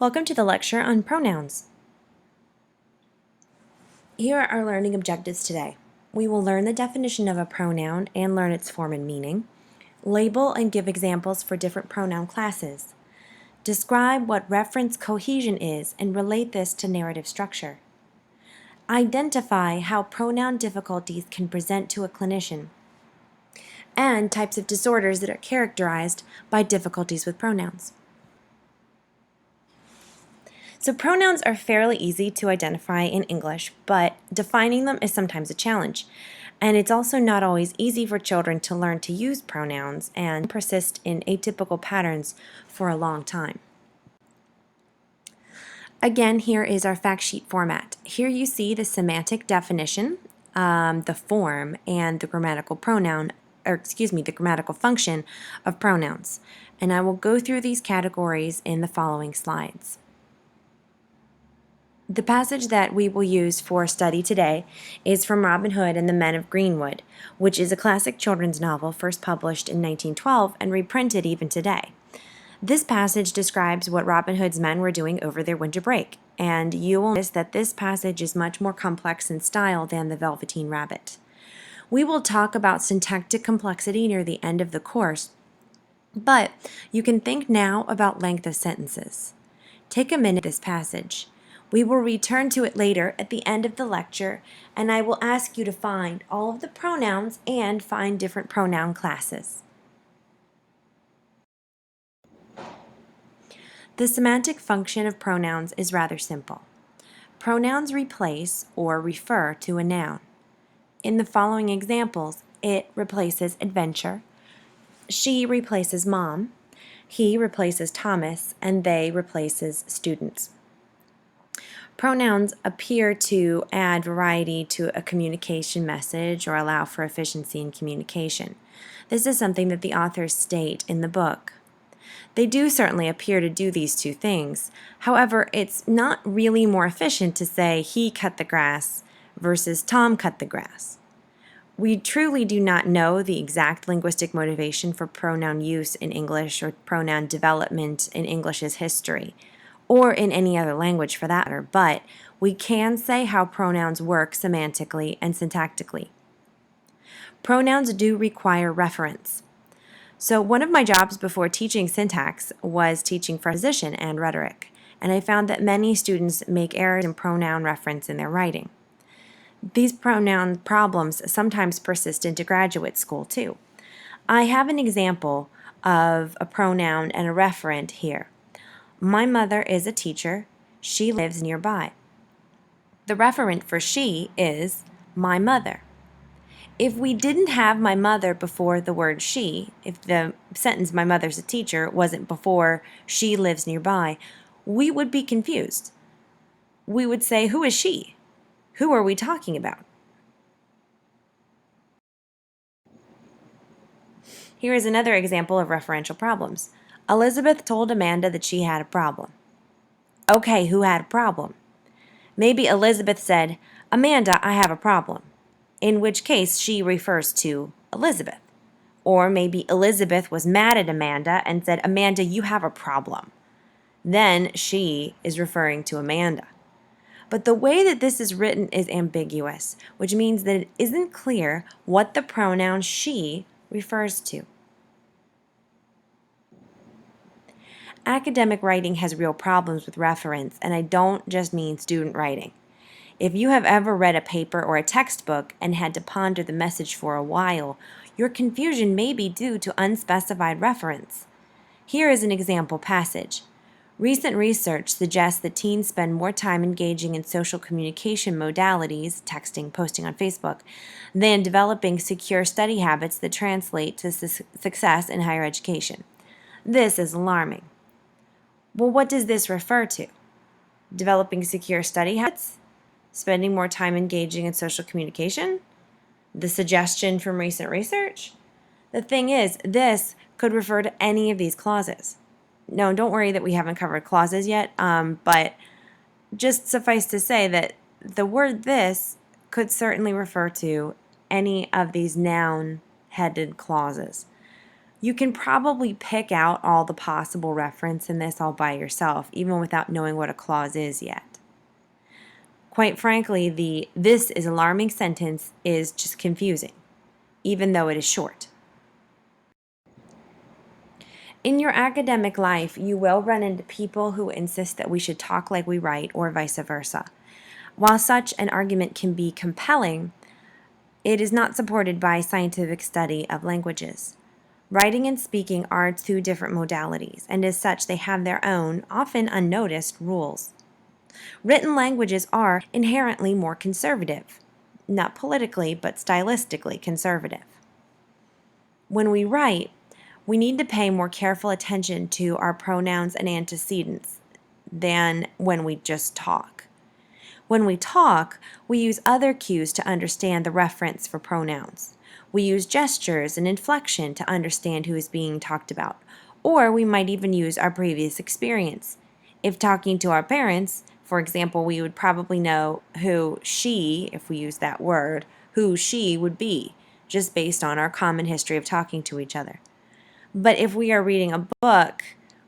Welcome to the lecture on pronouns. Here are our learning objectives today. We will learn the definition of a pronoun and learn its form and meaning, label and give examples for different pronoun classes, describe what reference cohesion is and relate this to narrative structure, identify how pronoun difficulties can present to a clinician, and types of disorders that are characterized by difficulties with pronouns. So pronouns are fairly easy to identify in English, but defining them is sometimes a challenge. And it's also not always easy for children to learn to use pronouns and persist in atypical patterns for a long time. Again, here is our fact sheet format. Here you see the semantic definition, the form, and the grammatical function of pronouns. And I will go through these categories in the following slides. The passage that we will use for study today is from Robin Hood and the Men of Greenwood, which is a classic children's novel first published in 1912 and reprinted even today. This passage describes what Robin Hood's men were doing over their winter break, and you will notice that this passage is much more complex in style than the Velveteen Rabbit. We will talk about syntactic complexity near the end of the course, but you can think now about length of sentences. Take a minute this passage. We will return to it later at the end of the lecture, and I will ask you to find all of the pronouns and find different pronoun classes. The semantic function of pronouns is rather simple. Pronouns replace or refer to a noun. In the following examples, it replaces adventure, she replaces mom, he replaces Thomas, and they replaces students. Pronouns appear to add variety to a communication message or allow for efficiency in communication. This is something that the authors state in the book. They do certainly appear to do these two things. However, it's not really more efficient to say he cut the grass versus Tom cut the grass. We truly do not know the exact linguistic motivation for pronoun use in English or pronoun development in English's history, or in any other language for that matter, but we can say how pronouns work semantically and syntactically. Pronouns do require reference. So one of my jobs before teaching syntax was teaching preposition and rhetoric, and I found that many students make errors in pronoun reference in their writing. These pronoun problems sometimes persist into graduate school too. I have an example of a pronoun and a referent here. My mother is a teacher. She lives nearby. The referent for she is my mother. If we didn't have my mother before the word she, if the sentence my mother's a teacher wasn't before she lives nearby, we would be confused. We would say, who is she? Who are we talking about? Here is another example of referential problems. Elizabeth told Amanda that she had a problem. Okay, who had a problem? Maybe Elizabeth said, Amanda, I have a problem, in which case she refers to Elizabeth. Or maybe Elizabeth was mad at Amanda and said, Amanda, you have a problem. Then she is referring to Amanda. But the way that this is written is ambiguous, which means that it isn't clear what the pronoun she refers to. Academic writing has real problems with reference, and I don't just mean student writing. If you have ever read a paper or a textbook and had to ponder the message for a while, your confusion may be due to unspecified reference. Here is an example passage. Recent research suggests that teens spend more time engaging in social communication modalities, texting, posting on Facebook, than developing secure study habits that translate to success in higher education. This is alarming. Well, what does this refer to? Developing secure study habits? Spending more time engaging in social communication? The suggestion from recent research? The thing is, this could refer to any of these clauses. No, don't worry that we haven't covered clauses yet, but just suffice to say that the word this could certainly refer to any of these noun-headed clauses. You can probably pick out all the possible reference in this all by yourself, even without knowing what a clause is yet. Quite frankly, the "this is alarming" sentence is just confusing, even though it is short. In your academic life, you will run into people who insist that we should talk like we write, or vice versa. While such an argument can be compelling, it is not supported by scientific study of languages. Writing and speaking are two different modalities, and as such, they have their own, often unnoticed, rules. Written languages are inherently more conservative, not politically, but stylistically conservative. When we write, we need to pay more careful attention to our pronouns and antecedents than when we just talk. When we talk, we use other cues to understand the reference for pronouns. We use gestures and inflection to understand who is being talked about, or we might even use our previous experience. If talking to our parents, for example, we would probably know who she, if we use that word, who she would be, just based on our common history of talking to each other. But if we are reading a book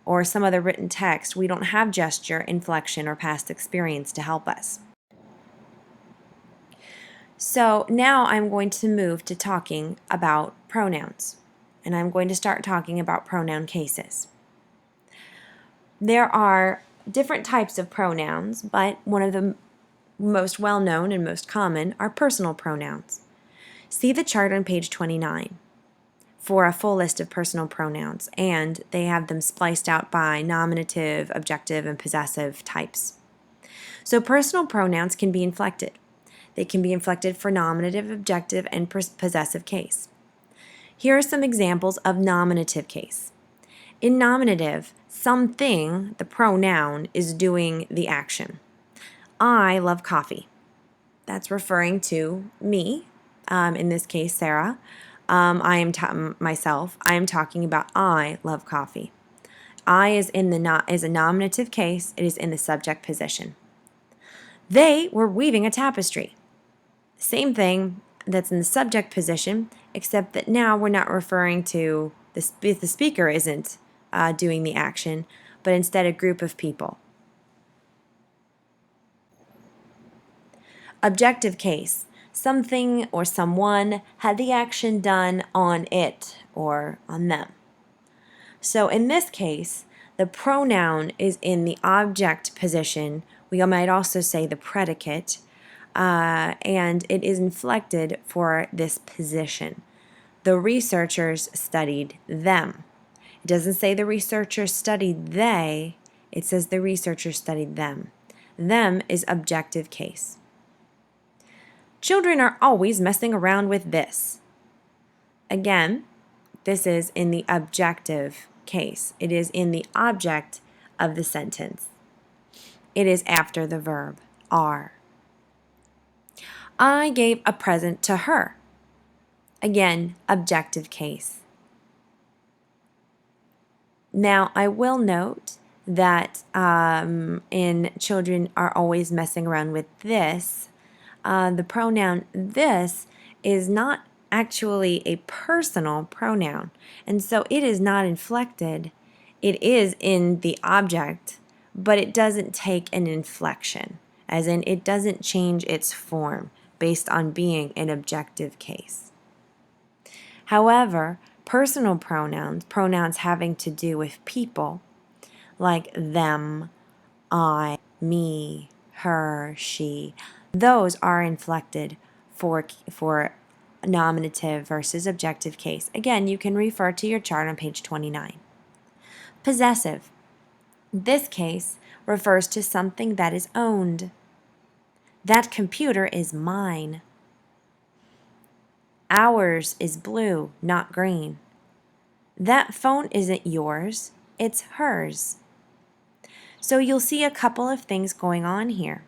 or some other written text, we don't have gesture, inflection, or past experience to help us. So now I'm going to move to talking about pronouns, and I'm going to start talking about pronoun cases. There are different types of pronouns, but one of the most well-known and most common are personal pronouns. See the chart on page 29 for a full list of personal pronouns, and they have them spliced out by nominative, objective, and possessive types. So personal pronouns can be inflected. They can be inflected for nominative, objective, and possessive case. Here are some examples of nominative case. In nominative, something, the pronoun, is doing the action. I love coffee. That's referring to me, in this case, Sarah. I am myself. I am talking about I love coffee. I is is a nominative case. It is in the subject position. They were weaving a tapestry. Same thing, that's in the subject position, except that now we're not referring to the speaker isn't doing the action, but instead a group of people. Objective case, something or someone had the action done on it or on them. So in this case, the pronoun is in the object position. We might also say the predicate, and it is inflected for this position. The researchers studied them. It doesn't say the researchers studied they, it says the researchers studied them. Them is objective case. Children are always messing around with this. Again, this is in the objective case. It is in the object of the sentence. It is after the verb are. I gave a present to her. Again, objective case. Now, I will note that in children are always messing around with this, the pronoun this is not actually a personal pronoun, and so it is not inflected. It is in the object, but it doesn't take an inflection, as in it doesn't change its form based on being an objective case. However, personal pronouns, pronouns having to do with people, like them, I, me, her, she, those are inflected for nominative versus objective case. Again, you can refer to your chart on page 29. Possessive. This case refers to something that is owned. That computer is mine. Ours is blue, not green. That phone isn't yours, it's hers. So you'll see a couple of things going on here.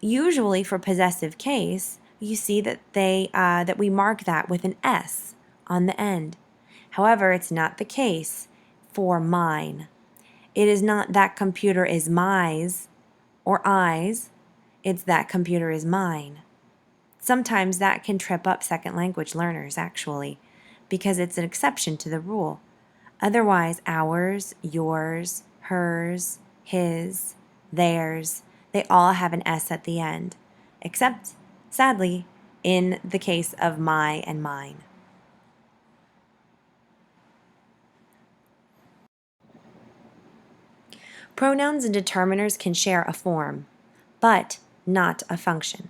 Usually for possessive case, you see that that we mark that with an S on the end. However, it's not the case for mine. It is not that computer is mine's or I's. It's that computer is mine. Sometimes that can trip up second language learners, actually, because it's an exception to the rule. Otherwise, ours, yours, hers, his, theirs, they all have an S at the end, except, sadly, in the case of my and mine. Pronouns and determiners can share a form, but not a function.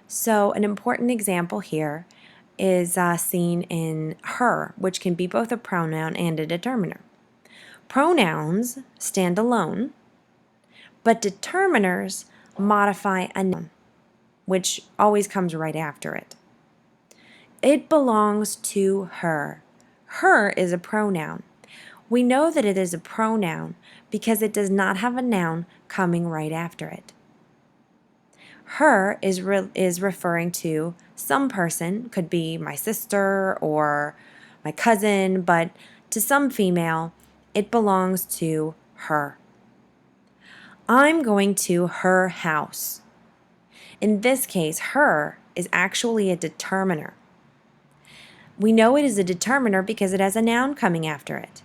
So an important example here is seen in her, which can be both a pronoun and a determiner. Pronouns stand alone, but determiners modify a noun, which always comes right after it. It belongs to her. Her is a pronoun. We know that it is a pronoun because it does not have a noun coming right after it. Her is referring to some person, could be my sister or my cousin, but to some female, it belongs to her. I'm going to her house. In this case, her is actually a determiner. We know it is a determiner because it has a noun coming after it.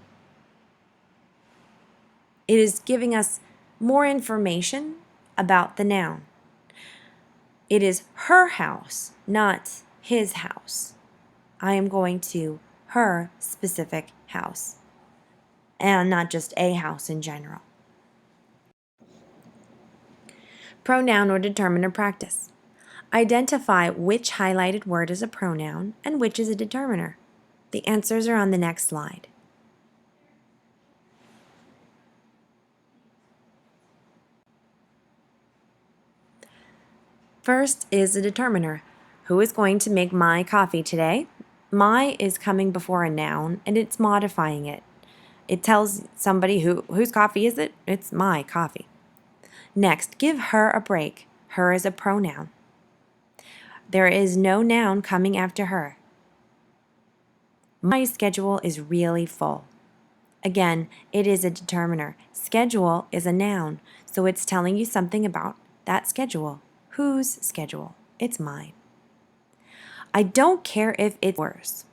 It is giving us more information about the noun. It is her house, not his house. I am going to her specific house, and not just a house in general. Pronoun or determiner practice. Identify which highlighted word is a pronoun and which is a determiner. The answers are on the next slide. First is a determiner. Who is going to make my coffee today? My is coming before a noun and it's modifying it. It tells somebody whose coffee is it? It's my coffee. Next, give her a break. Her is a pronoun. There is no noun coming after her. My schedule is really full. Again, it is a determiner. Schedule is a noun, so it's telling you something about that schedule. Whose schedule? It's mine. I don't care if it's yours.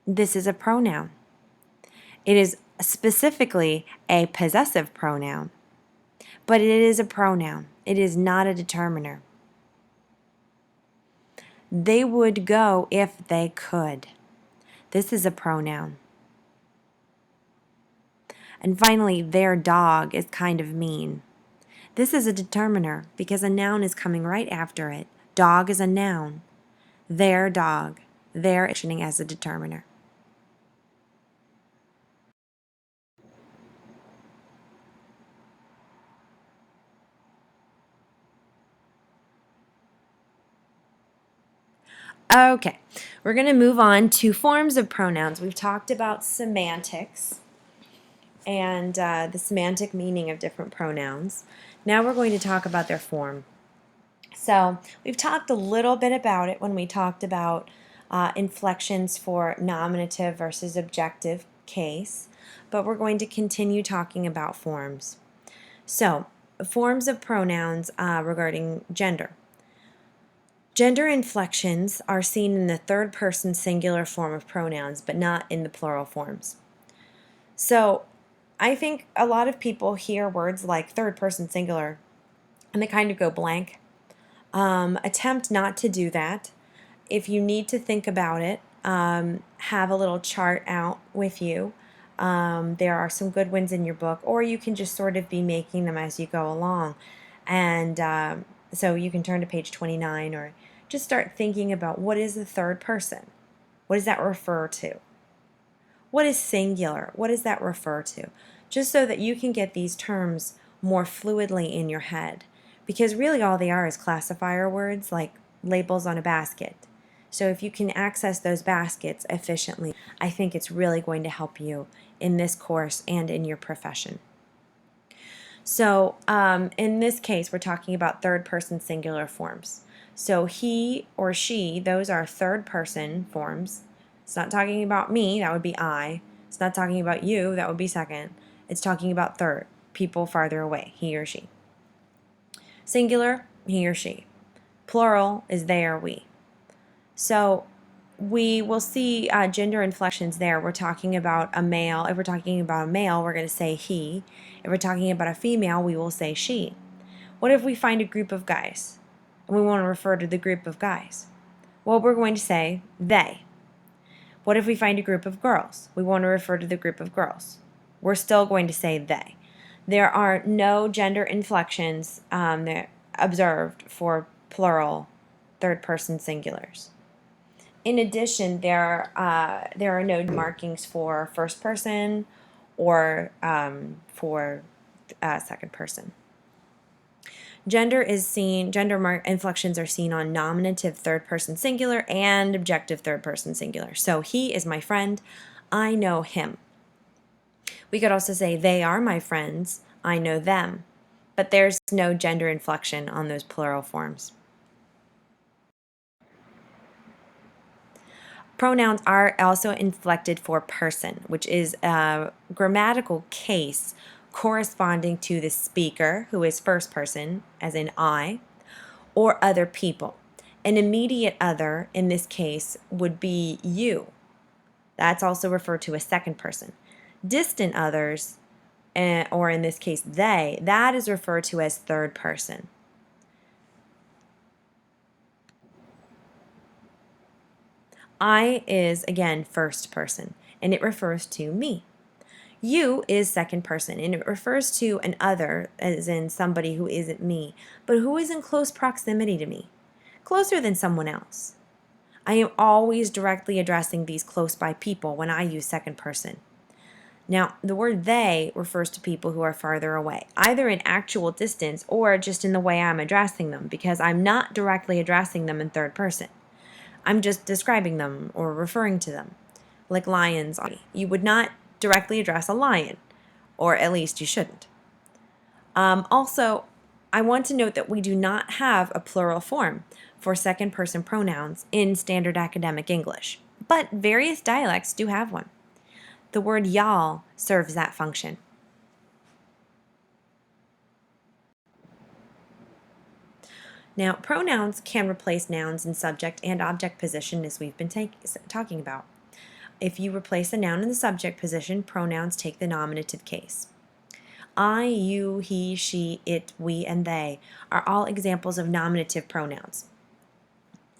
This is a pronoun. It is specifically a possessive pronoun, but it is a pronoun. It is not a determiner. They would go if they could. This is a pronoun. And finally, their dog is kind of mean. This is a determiner because a noun is coming right after it. Dog is a noun. Their dog. Their actioning as a determiner. Okay, we're going to move on to forms of pronouns. We've talked about semantics and the semantic meaning of different pronouns. Now we're going to talk about their form. So we've talked a little bit about it when we talked about inflections for nominative versus objective case, but we're going to continue talking about forms. So, forms of pronouns regarding gender. Gender inflections are seen in the third person singular form of pronouns, but not in the plural forms. So, I think a lot of people hear words like third person singular and they kind of go blank. Attempt not to do that. If you need to think about it, have a little chart out with you. There are some good ones in your book, or you can just sort of be making them as you go along. And so you can turn to page 29 or just start thinking about what is the third person? What does that refer to? What is singular? What does that refer to? Just so that you can get these terms more fluidly in your head. Because really all they are is classifier words like labels on a basket. So if you can access those baskets efficiently, I think it's really going to help you in this course and in your profession. So in this case, we're talking about third person singular forms. So he or she, those are third person forms. It's not talking about me, that would be I. It's not talking about you, that would be second. It's talking about third, people farther away, he or she. Singular, he or she. Plural is they or we. So we will see gender inflections there. We're talking about a male. If we're talking about a male, we're going to say he. If we're talking about a female, we will say she. What if we find a group of guys and we want to refer to the group of guys? Well, we're going to say they. What if we find a group of girls? We want to refer to the group of girls. We're still going to say they. There are no gender inflections observed for plural third-person singulars. In addition, there are no markings for first person or for second person. Gender inflections are seen on nominative third person singular and objective third person singular. So he is my friend, I know him. We could also say they are my friends, I know them. But there's no gender inflection on those plural forms. Pronouns are also inflected for person, which is a grammatical case corresponding to the speaker, who is first person, as in I, or other people. An immediate other, in this case, would be you. That's also referred to as second person. Distant others, or in this case, they, that is referred to as third person. I is, again, first person, and it refers to me. You is second person, and it refers to an other, as in somebody who isn't me, but who is in close proximity to me, closer than someone else. I am always directly addressing these close by people when I use second person. Now, the word they refers to people who are farther away, either in actual distance or just in the way I'm addressing them, because I'm not directly addressing them in third person. I'm just describing them or referring to them, like lions. You would not directly address a lion, or at least you shouldn't. Also, I want to note that we do not have a plural form for second person pronouns in standard academic English, but various dialects do have one. The word y'all serves that function. Now, pronouns can replace nouns in subject and object position, as we've been talking about. If you replace a noun in the subject position, pronouns take the nominative case. I, you, he, she, it, we, and they are all examples of nominative pronouns.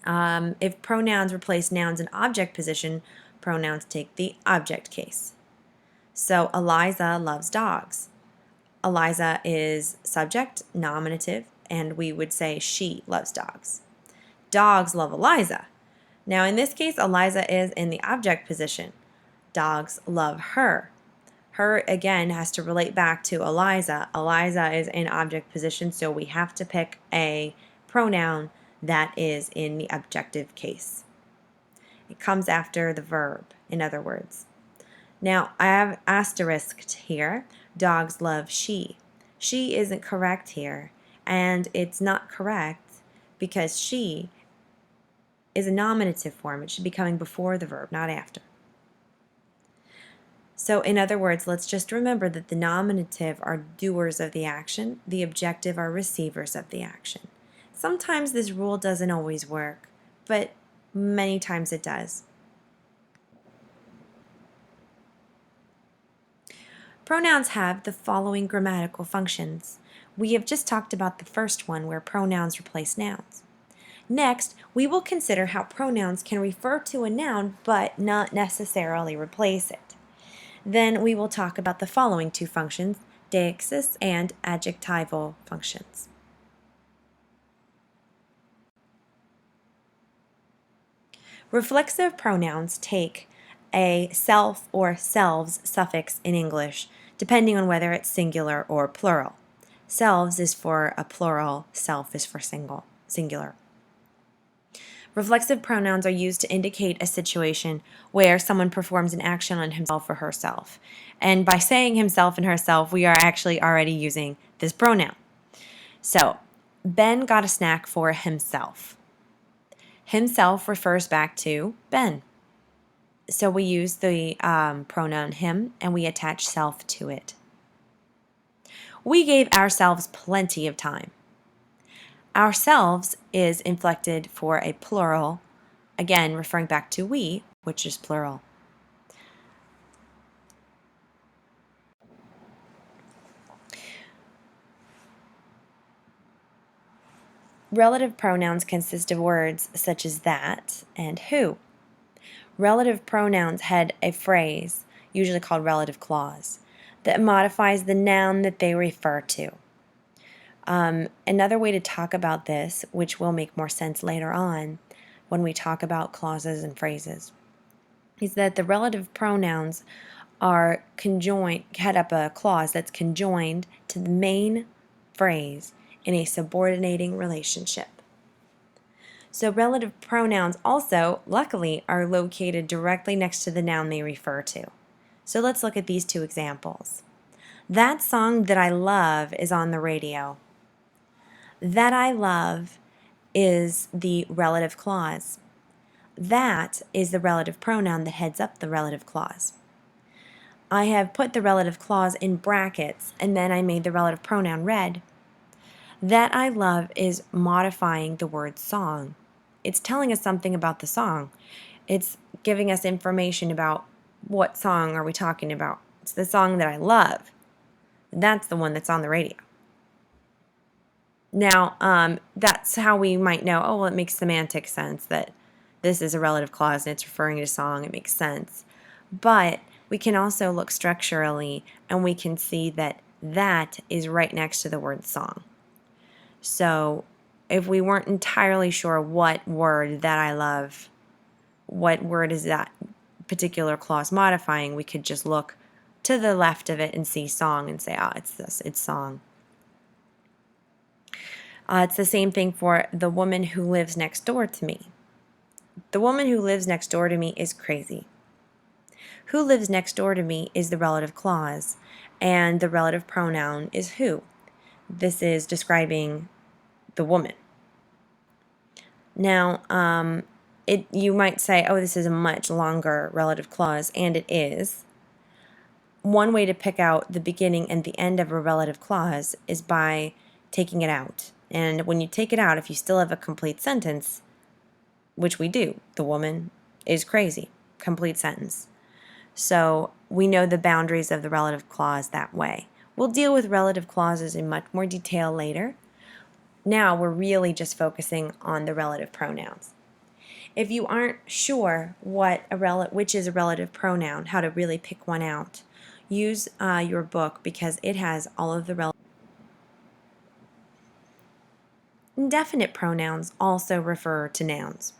If pronouns replace nouns in object position, pronouns take the object case. So, Eliza loves dogs. Eliza is subject, nominative, and we would say she loves dogs. Dogs love Eliza. Now, in this case, Eliza is in the object position. Dogs love her. Her, again, has to relate back to Eliza. Eliza is in object position, so we have to pick a pronoun that is in the objective case. It comes after the verb, in other words. Now, I have asterisked here. Dogs love she. She isn't correct here, and it's not correct because she is a nominative form. It should be coming before the verb, not after. So, in other words, let's just remember that the nominative are doers of the action, the objective are receivers of the action. Sometimes this rule doesn't always work, but many times it does. Pronouns have the following grammatical functions. We have just talked about the first one, where pronouns replace nouns. Next, we will consider how pronouns can refer to a noun but not necessarily replace it. Then we will talk about the following two functions, deixis and adjectival functions. Reflexive pronouns take a self or selves suffix in English, depending on whether it's singular or plural. Selves is for a plural, self is for singular. Reflexive pronouns are used to indicate a situation where someone performs an action on himself or herself. And by saying himself and herself, we are actually already using this pronoun. So, Ben got a snack for himself. Himself refers back to Ben. So we use the pronoun him and we attach self to it. We gave ourselves plenty of time. Ourselves is inflected for a plural again referring back to we, which is plural. Relative pronouns consist of words such as that and who. Relative pronouns had a phrase, usually called relative clause, that modifies the noun that they refer to. Another way to talk about this, which will make more sense later on when we talk about clauses and phrases, is that the relative pronouns are conjoined, head up a clause that's conjoined to the main phrase in a subordinating relationship. So relative pronouns also, luckily, are located directly next to the noun they refer to. So let's look at these two examples. That song that I love is on the radio. That I love is the relative clause. That is the relative pronoun that heads up the relative clause. I have put the relative clause in brackets and then I made the relative pronoun red. That I love is modifying the word song. It's telling us something about the song. It's giving us information about what song are we talking about. It's the song that I love. That's the one that's on the radio. Now, that's how we might know, oh, well, it makes semantic sense that this is a relative clause and it's referring to a song. It makes sense. But we can also look structurally and we can see that that is right next to the word song. So if we weren't entirely sure what word that I love, what word is that particular clause modifying, we could just look to the left of it and see song and say, it's this, it's song. It's the same thing for the woman who lives next door to me. The woman who lives next door to me is crazy. Who lives next door to me is the relative clause, and the relative pronoun is who. This is describing the woman. Now, you might say, oh, this is a much longer relative clause, and it is. One way to pick out the beginning and the end of a relative clause is by taking it out. And when you take it out, if you still have a complete sentence, which we do, the woman is crazy, complete sentence. So we know the boundaries of the relative clause that way. We'll deal with relative clauses in much more detail later. Now we're really just focusing on the relative pronouns. If you aren't sure which is a relative pronoun, how to really pick one out, use your book because it has all of the relative. Indefinite pronouns also refer to nouns.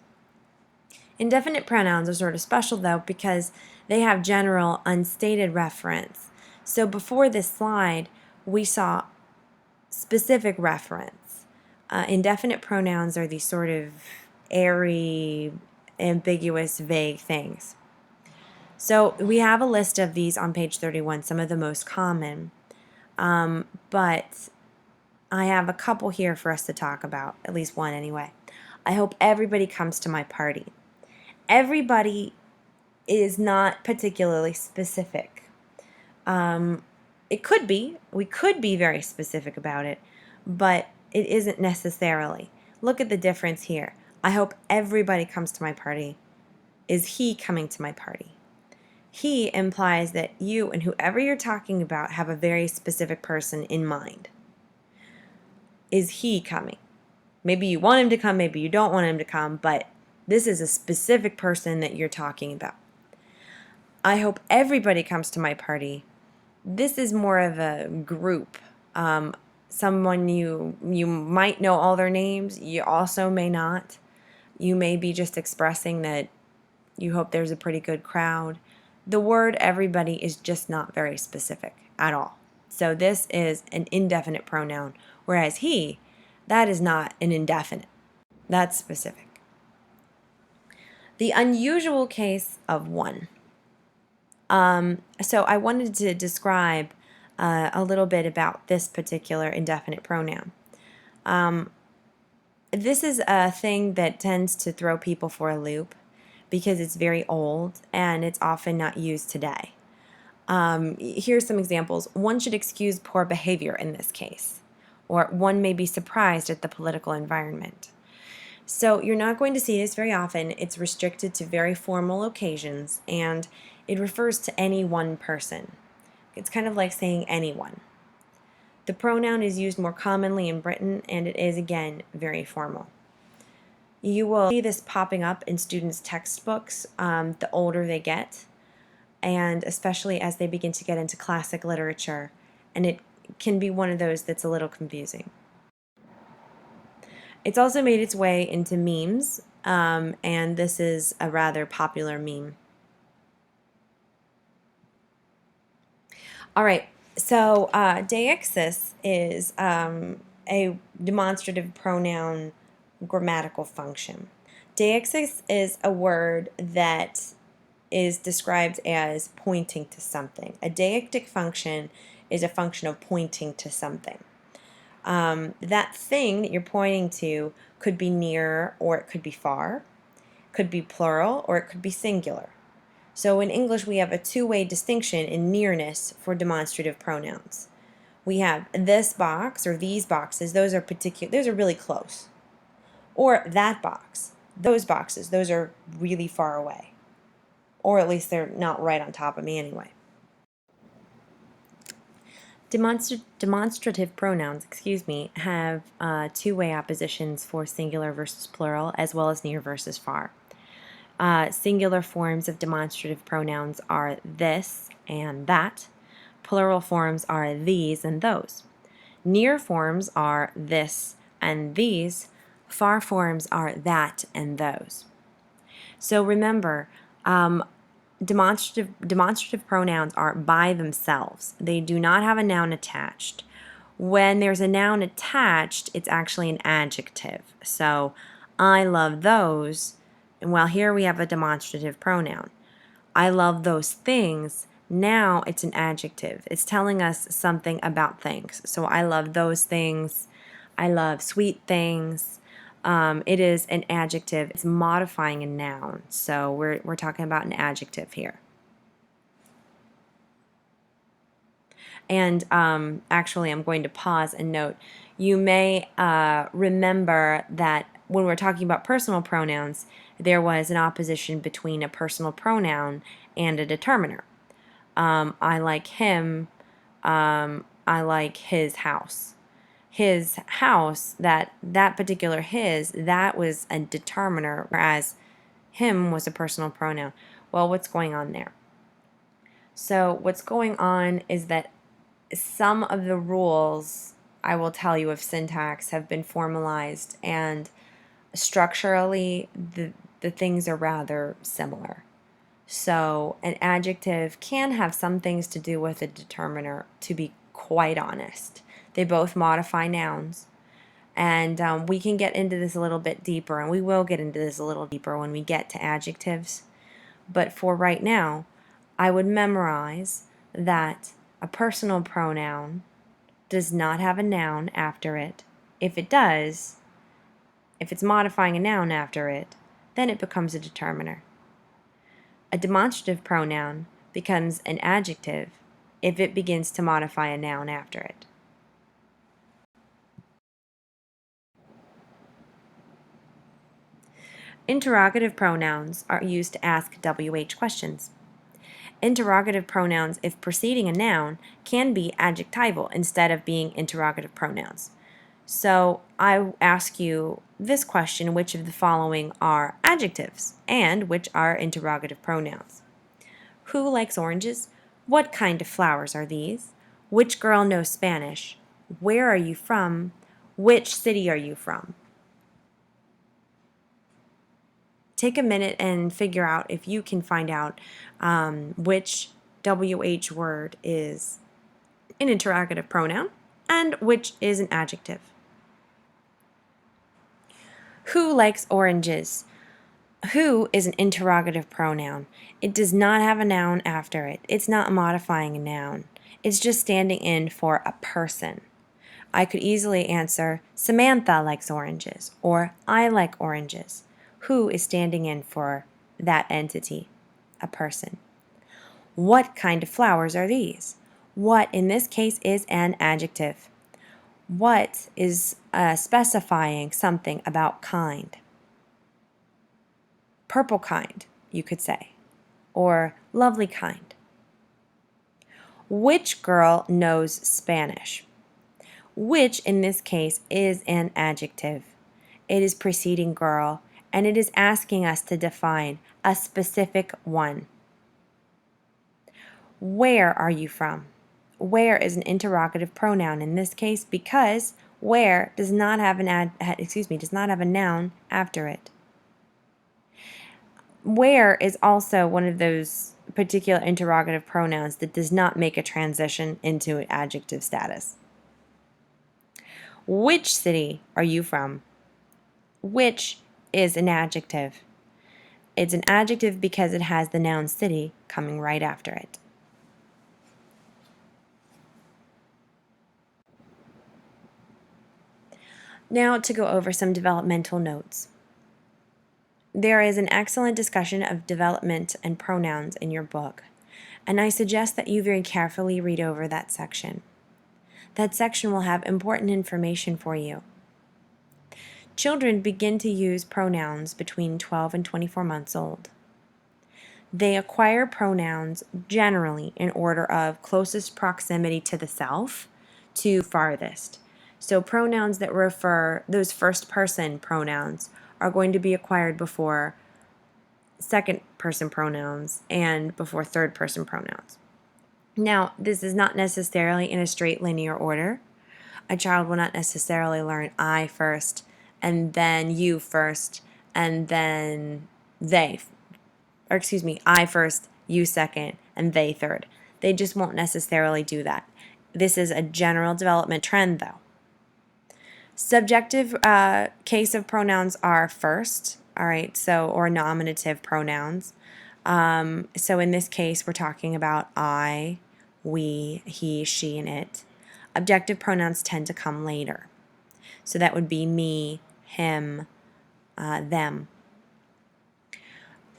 Indefinite pronouns are sort of special though because they have general unstated reference. So before this slide, we saw specific reference. Indefinite pronouns are these sort of airy, ambiguous, vague things. So we have a list of these on page 31, some of the most common, but I have a couple here for us to talk about, at least one anyway. I hope everybody comes to my party. Everybody is not particularly specific. It could be. We could be very specific about it, but it isn't necessarily. Look at the difference here. I hope everybody comes to my party. Is he coming to my party? He implies that you and whoever you're talking about have a very specific person in mind. Is he coming? Maybe you want him to come, maybe you don't want him to come, but this is a specific person that you're talking about. I hope everybody comes to my party. This is more of a group. Someone you might know all their names, you also may not. You may be just expressing that you hope there's a pretty good crowd. The word everybody is just not very specific at all. So this is an indefinite pronoun, whereas he, that is not an indefinite. That's specific. The unusual case of one. So I wanted to describe a little bit about this particular indefinite pronoun. This is a thing that tends to throw people for a loop because it's very old and it's often not used today. Here's some examples. One should excuse poor behavior in this case, or one may be surprised at the political environment. So you're not going to see this very often. It's restricted to very formal occasions, and it refers to any one person. It's kind of like saying anyone. The pronoun is used more commonly in Britain, and it is, again, very formal. You will see this popping up in students' textbooks the older they get, and especially as they begin to get into classic literature, and it can be one of those that's a little confusing. It's also made its way into memes, and this is a rather popular meme. All right, so deixis is a demonstrative pronoun grammatical function. Deixis is a word that is described as pointing to something. A deictic function is a function of pointing to something. That thing that you're pointing to could be near or it could be far, could be plural or it could be singular. So in English we have a two-way distinction in nearness for demonstrative pronouns. We have this box or these boxes, those are really close. Or that box, those boxes, those are really far away. Or at least they're not right on top of me anyway. Demonstrative pronouns, have two-way oppositions for singular versus plural, as well as near versus far. Singular forms of demonstrative pronouns are this and that. Plural forms are these and those. Near forms are this and these. Far forms are that and those. So remember, demonstrative pronouns are by themselves. They do not have a noun attached. When there's a noun attached, it's actually an adjective. So, I love those. And well, here we have a demonstrative pronoun. I love those things. Now it's an adjective. It's telling us something about things. So, I love those things. I love sweet things. It is an adjective. It's modifying a noun. So we're talking about an adjective here. And actually, I'm going to pause and note, you may remember that when we're talking about personal pronouns, there was an opposition between a personal pronoun and a determiner. I like him. I like his house. His house, that particular his, that was a determiner, whereas him was a personal pronoun. Well, what's going on there? So what's going on is that some of the rules, I will tell you, of syntax have been formalized, and structurally the things are rather similar. So an adjective can have some things to do with a determiner, to be quite honest. They both modify nouns. And we can get into this a little bit deeper, and we will get into this a little deeper when we get to adjectives. But for right now, I would memorize that a personal pronoun does not have a noun after it. If it does, if it's modifying a noun after it, then it becomes a determiner. A demonstrative pronoun becomes an adjective if it begins to modify a noun after it. Interrogative pronouns are used to ask WH questions. Interrogative pronouns, if preceding a noun, can be adjectival instead of being interrogative pronouns. So I ask you this question: which of the following are adjectives and which are interrogative pronouns? Who likes oranges? What kind of flowers are these? Which girl knows Spanish? Where are you from? Which city are you from? Take a minute and figure out if you can find out which WH word is an interrogative pronoun and which is an adjective. Who likes oranges? Who is an interrogative pronoun. It does not have a noun after it. It's not modifying a noun. It's just standing in for a person. I could easily answer, Samantha likes oranges, or I like oranges. Who is standing in for that entity, a person. What kind of flowers are these? What, in this case, is an adjective. What is specifying something about kind. purple kind, you could say, or lovely kind. Which girl knows Spanish? Which, in this case, is an adjective. It is preceding girl, and it is asking us to define a specific one. Where are you from? Where is an interrogative pronoun in this case because where does not have does not have a noun after it. Where is also one of those particular interrogative pronouns that does not make a transition into an adjective status. Which city are you from? Which is an adjective. It's an adjective because it has the noun city coming right after it. Now to go over some developmental notes. There is an excellent discussion of development and pronouns in your book, and I suggest that you very carefully read over that section. That section will have important information for you. Children begin to use pronouns between 12 and 24 months old. They acquire pronouns generally in order of closest proximity to the self to farthest. So pronouns that refer, those first person pronouns, are going to be acquired before second person pronouns and before third person pronouns. Now, this is not necessarily in a straight linear order. A child will not necessarily learn I first, and then you first, and then they, or excuse me, I first, you second, and they third. They just won't necessarily do that. This is a general development trend, though. Subjective case of pronouns are first, all right, so, or nominative pronouns. So in this case, we're talking about I, we, he, she, and it. Objective pronouns tend to come later. So that would be me, him, them.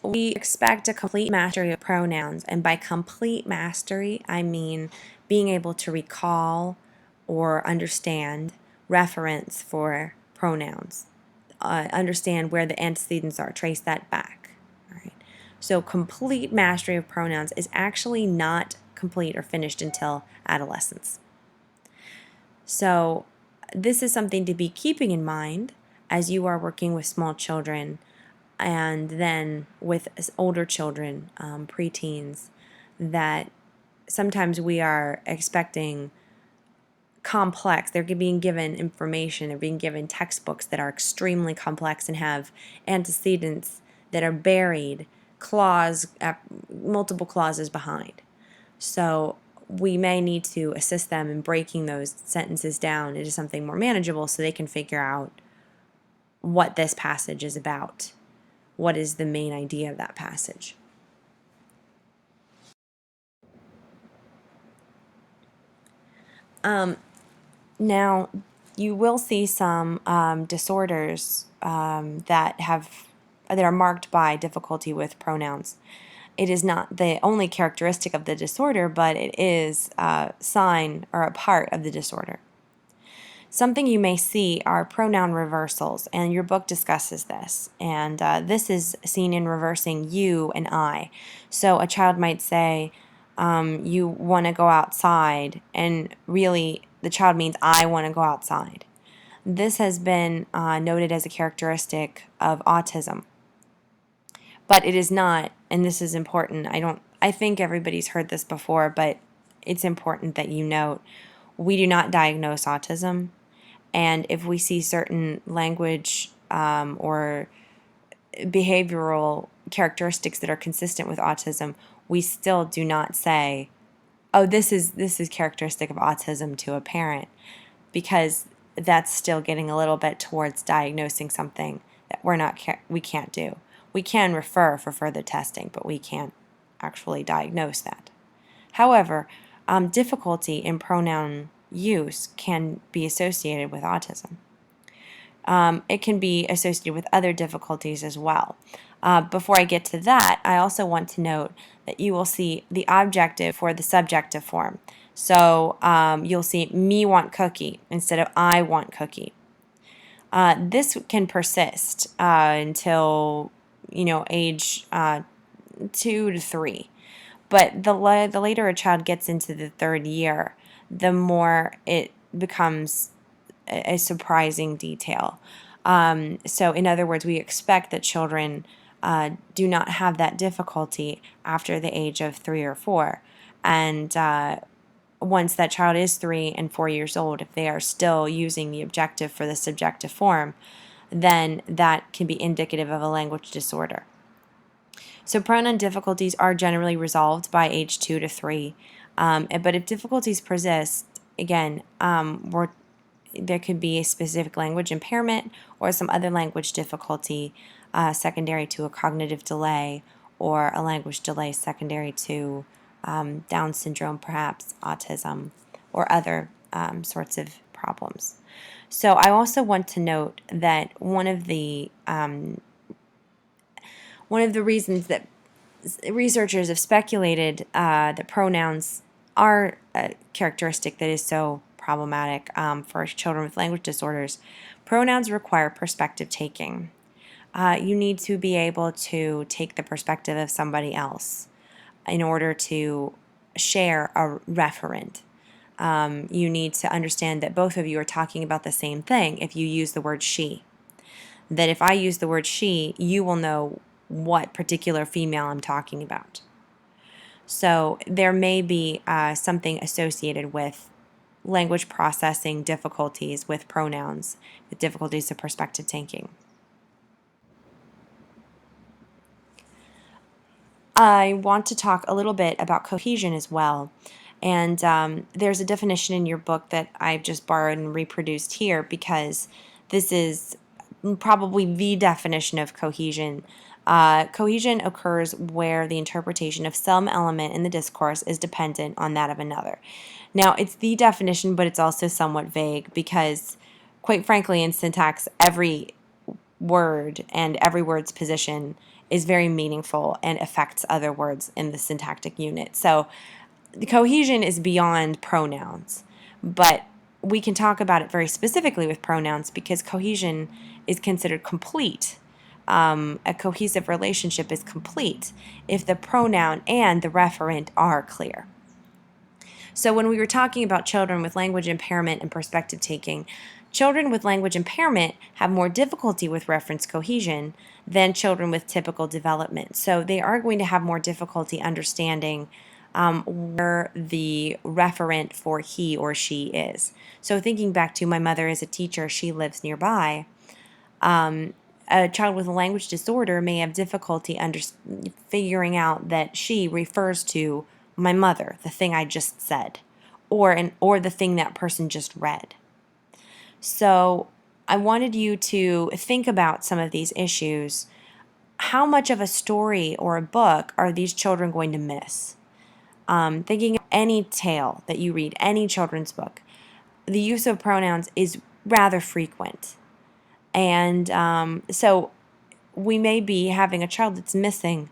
We expect a complete mastery of pronouns, and by complete mastery, I mean being able to recall or understand reference for pronouns, understand where the antecedents are, trace that back. All right. So complete mastery of pronouns is actually not complete or finished until adolescence. So this is something to be keeping in mind as you are working with small children and then with older children, preteens, that sometimes we are expecting complex. They're being given information, they're being given textbooks that are extremely complex and have antecedents that are buried, multiple clauses behind. So we may need to assist them in breaking those sentences down into something more manageable so they can figure out what this passage is about. What is the main idea of that passage? Now, you will see some disorders that are marked by difficulty with pronouns. It is not the only characteristic of the disorder, but it is a sign or a part of the disorder. Something you may see are pronoun reversals, and your book discusses this. And this is seen in reversing you and I. So a child might say, you want to go outside, and really the child means I want to go outside. This has been noted as a characteristic of autism. But it is not, and this is important. I think everybody's heard this before, but it's important that you note, we do not diagnose autism. And if we see certain language or behavioral characteristics that are consistent with autism, we still do not say, oh, this is characteristic of autism to a parent, because that's still getting a little bit towards diagnosing something that we can't do. We can refer for further testing, but we can't actually diagnose that. However, difficulty in pronoun use can be associated with autism. It can be associated with other difficulties as well. Before I get to that, I also want to note that you will see the objective for the subjective form. So you'll see me want cookie instead of I want cookie. This can persist until age 2 to 3. But the later a child gets into the third year, the more it becomes a surprising detail. So, in other words, we expect that children do not have that difficulty after the age of 3 or 4. And once that child is 3 and 4 years old, if they are still using the objective for the subjective form, then that can be indicative of a language disorder. So pronoun difficulties are generally resolved by age 2 to 3. But if difficulties persist, again, there could be a specific language impairment or some other language difficulty secondary to a cognitive delay, or a language delay secondary to Down syndrome, perhaps autism, or other sorts of problems. So I also want to note that one of the reasons that researchers have speculated that pronouns are a characteristic that is so problematic for children with language disorders. Pronouns require perspective taking. You need to be able to take the perspective of somebody else in order to share a referent. You need to understand that both of you are talking about the same thing if you use the word she. That if I use the word she, you will know what particular female I'm talking about. So there may be something associated with language processing difficulties with pronouns, with difficulties of perspective taking. I want to talk a little bit about cohesion as well. And there's a definition in your book that I've just borrowed and reproduced here, because this is probably the definition of cohesion. Cohesion occurs where the interpretation of some element in the discourse is dependent on that of another. Now, it's the definition, but it's also somewhat vague because, quite frankly, in syntax, every word and every word's position is very meaningful and affects other words in the syntactic unit. So the cohesion is beyond pronouns, but we can talk about it very specifically with pronouns because cohesion is considered complete. A cohesive relationship is complete if the pronoun and the referent are clear. So when we were talking about children with language impairment and perspective taking, children with language impairment have more difficulty with reference cohesion than children with typical development. So they are going to have more difficulty understanding where the referent for he or she is. So thinking back to my mother as a teacher, she lives nearby. A child with a language disorder may have difficulty figuring out that she refers to my mother, the thing I just said, or the thing that person just read. So I wanted you to think about some of these issues. How much of a story or a book are these children going to miss? Thinking of any tale that you read, any children's book, the use of pronouns is rather frequent. And so we may be having a child that's missing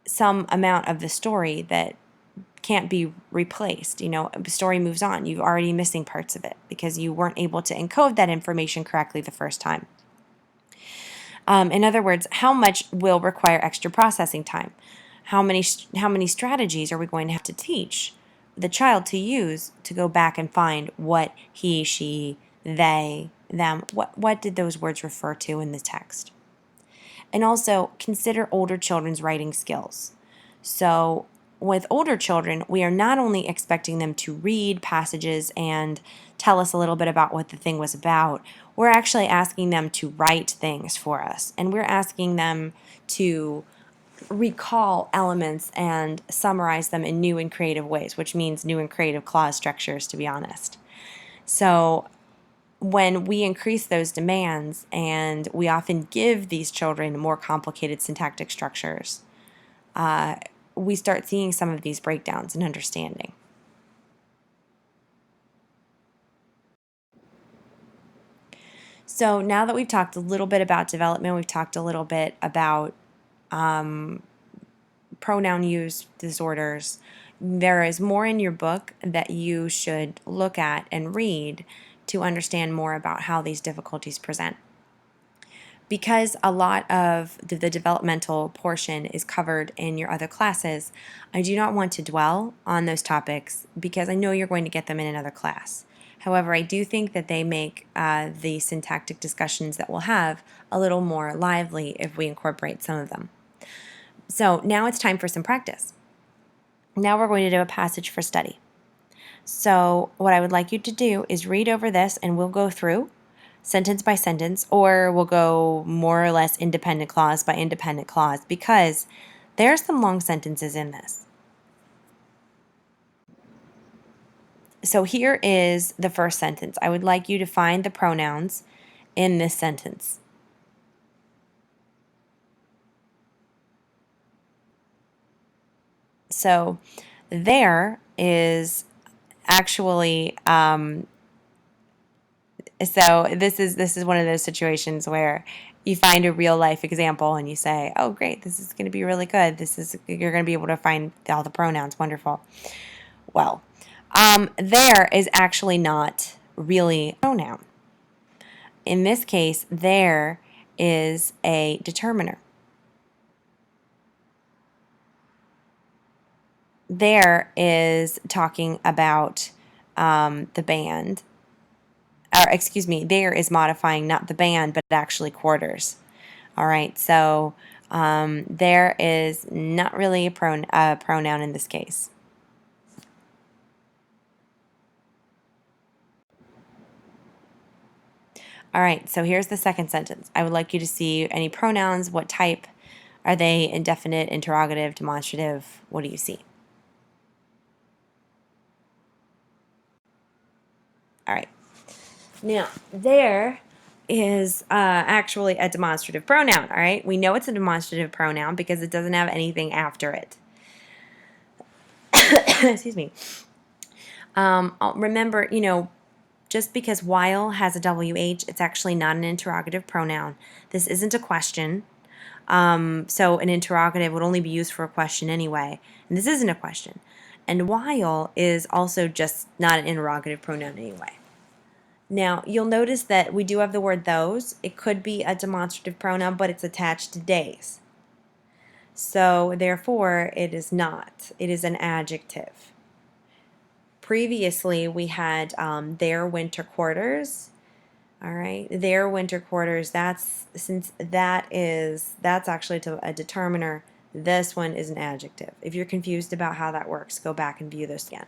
some amount of the story that can't be replaced. The story moves on. You're already missing parts of it because you weren't able to encode that information correctly the first time. In other words, how much will require extra processing time? How many strategies are we going to have to teach the child to use to go back and find what he, she, they, them, what did those words refer to in the text? And also consider older children's writing skills. So with older children, we are not only expecting them to read passages and tell us a little bit about what the thing was about, we're actually asking them to write things for us. And we're asking them to recall elements and summarize them in new and creative ways, which means new and creative clause structures, to be honest. So when we increase those demands, and we often give these children more complicated syntactic structures, we start seeing some of these breakdowns in understanding. So now that we've talked a little bit about development, we've talked a little bit about pronoun use disorders, there is more in your book that you should look at and read to understand more about how these difficulties present. Because a lot of the developmental portion is covered in your other classes, I do not want to dwell on those topics because I know you're going to get them in another class. However, I do think that they make the syntactic discussions that we'll have a little more lively if we incorporate some of them. So now it's time for some practice. Now we're going to do a passage for study. So what I would like you to do is read over this and we'll go through sentence by sentence, or we'll go more or less independent clause by independent clause because there's some long sentences in this. So here is the first sentence. I would like you to find the pronouns in this sentence. So there is actually so this is one of those situations where you find a real life example and you say, "Oh, great, this is going to be really good. You're going to be able to find all the pronouns. Wonderful." Well, there is actually not really a pronoun. In this case, there is a determiner. There is talking about the band, or excuse me, there is modifying not the band, but actually quarters. All right, so there is not really a pronoun in this case. All right, so here's the second sentence. I would like you to see any pronouns, what type. Are they indefinite, interrogative, demonstrative? What do you see? All right. Now, there is actually a demonstrative pronoun, all right? We know it's a demonstrative pronoun because it doesn't have anything after it. Excuse me. Remember, just because while has a WH, it's actually not an interrogative pronoun. This isn't a question. So an interrogative would only be used for a question anyway. And this isn't a question. And while is also just not an interrogative pronoun anyway. Now, you'll notice that we do have the word those. It could be a demonstrative pronoun, but it's attached to days. So, therefore, it is not. It is an adjective. Previously, we had their winter quarters. All right, their winter quarters. That's actually a determiner. This one is an adjective. If you're confused about how that works, go back and view this again.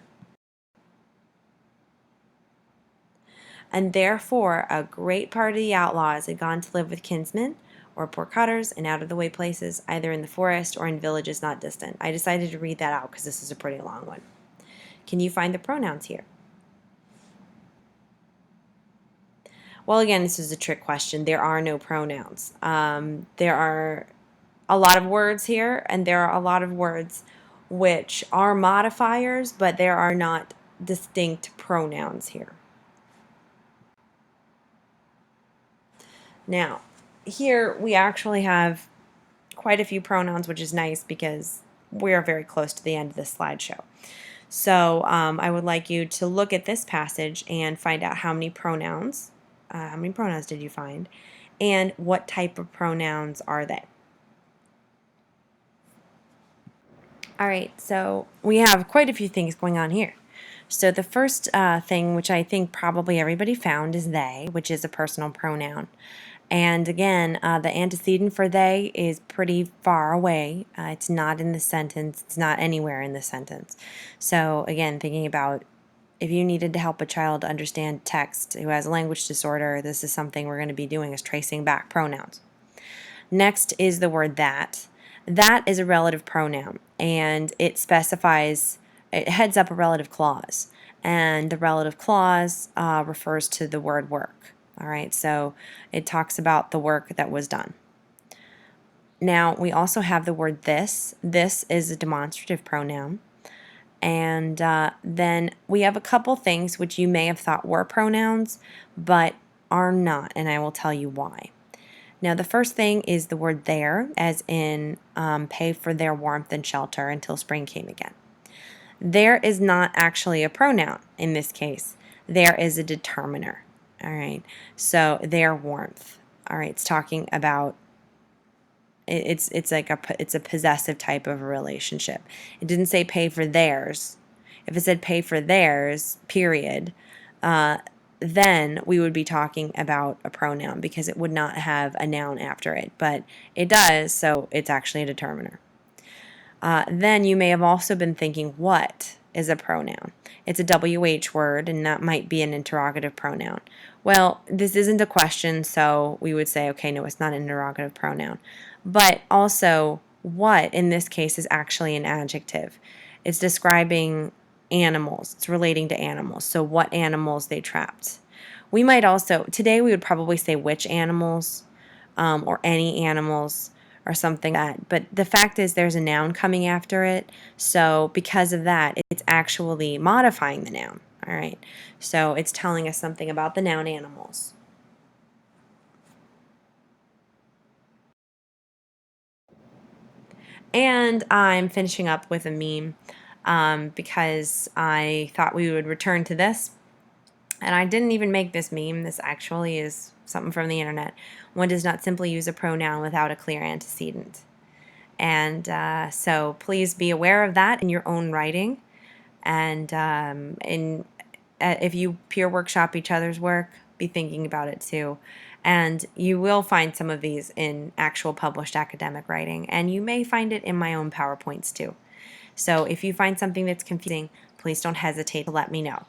And therefore, a great part of the outlaws had gone to live with kinsmen or poor cutters in out-of-the-way places, either in the forest or in villages not distant. I decided to read that out because this is a pretty long one. Can you find the pronouns here? Well, again, this is a trick question. There are no pronouns. There are a lot of words here, and there are a lot of words which are modifiers, but there are not distinct pronouns here. Now, here we actually have quite a few pronouns, which is nice because we are very close to the end of this slideshow. So I would like you to look at this passage and find out how many pronouns did you find, and what type of pronouns are they. All right, so we have quite a few things going on here. So the first thing, which I think probably everybody found, is they, which is a personal pronoun. And again, the antecedent for they is pretty far away. It's not in the sentence. It's not anywhere in the sentence. So again, thinking about if you needed to help a child understand text who has a language disorder, this is something we're going to be doing, is tracing back pronouns. Next is the word that. That is a relative pronoun, and it heads up a relative clause. And the relative clause refers to the word work. All right, so it talks about the work that was done. Now, we also have the word this. This is a demonstrative pronoun. And then we have a couple things which you may have thought were pronouns, but are not, and I will tell you why. Now, the first thing is the word there, as in pay for their warmth and shelter until spring came again. There is not actually a pronoun in this case. There is a determiner. All right, so their warmth. All right, it's talking about it's like it's a possessive type of a relationship. It didn't say pay for theirs. If it said pay for theirs, period, then we would be talking about a pronoun because it would not have a noun after it. But it does, so it's actually a determiner. Then you may have also been thinking, what is a pronoun? It's a WH word, and that might be an interrogative pronoun. Well, this isn't a question, so we would say, okay, no, it's not an interrogative pronoun. But also, what in this case is actually an adjective. It's describing animals. It's relating to animals. So what animals they trapped. We might also, today we would probably say which animals or any animals or something like that. But the fact is there's a noun coming after it. So because of that, it's actually modifying the noun. All right. So it's telling us something about the noun animals. And I'm finishing up with a meme because I thought we would return to this. And I didn't even make this meme. This actually is something from the internet. One does not simply use a pronoun without a clear antecedent. And so please be aware of that in your own writing. And if you peer workshop each other's work, be thinking about it too. And you will find some of these in actual published academic writing. And you may find it in my own PowerPoints too. So if you find something that's confusing, please don't hesitate to let me know.